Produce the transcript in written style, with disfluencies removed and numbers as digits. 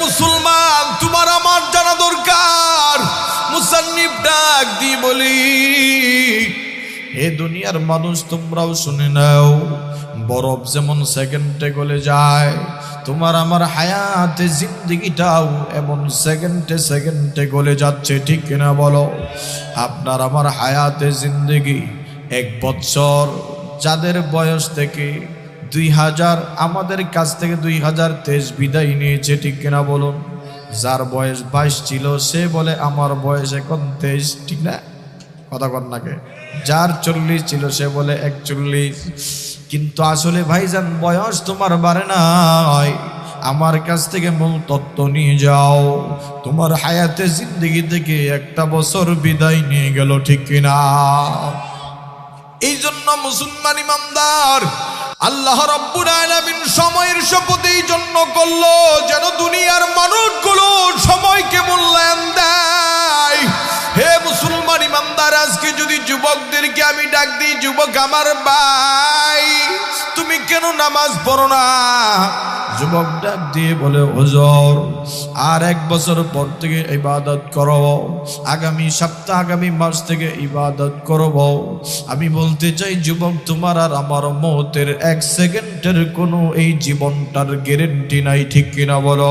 মুসলমান, তোমার আমার জানা দরকার। মুসান্নিফ ডাক দিয়ে বলি, হে দুনিয়ার মানুষ, তোমরাও শুনে নাও, বরফ যেমন সেকেন্ডে গলে যায়, তোমার আমার হায়াতে জিন্দেগিটাও এমন সেকেন্ডে সেকেন্ডে গলে যাচ্ছে, ঠিক কিনা বলো? আপনার আমার হায়াতে জিন্দেগি 1 বছর, যাদের বয়স থেকে 2000, আমাদের কাছ থেকে 2023 বিদায় নিয়েছে, ঠিক কিনা বলুন? যার বয়স 22 ছিল সে বলে আমার বয়স এখন 23, ঠিক না? কথা কর নাকে। যার 40 ছিল সে বলে 41। কিন্তু আসলে ভাইজান বয়স তোমার বাড়ে নাই। আমার কাছ থেকে মূল তত্ত্ব নিয়ে যাও, তোমার হায়াতে জিন্দেগি থেকে 1টা বছর বিদায় নিয়ে গেল, ঠিক কিনা? এই জন্য মুসলমান ইমানদার, আল্লাহ রাব্বুল আলামিন সময়ের শপথ এই জন্য করলো যেন দুনিয়ার মানুষগুলো সময়কে মূল্যায়ন দেয়। হে মুসলমান ইমানদার, আজকে যদি যুবকদেরকে আমি ডাক দিই, যুবক আমার ভাই, তুমি কেন নামাজ পড়ো না? যুবক ডাক দিয়ে বলে, হুজুর আর 1 বছর পর থেকে ইবাদত করব, আগামী সপ্তাহ আগামী মাস থেকে ইবাদত করব। আমি বলতে চাই যুবক, তোমার আর আমার মওতের 1 সেকেন্ডের কোনো এই জীবনটার গ্যারান্টি নাই, ঠিক কিনা বলো?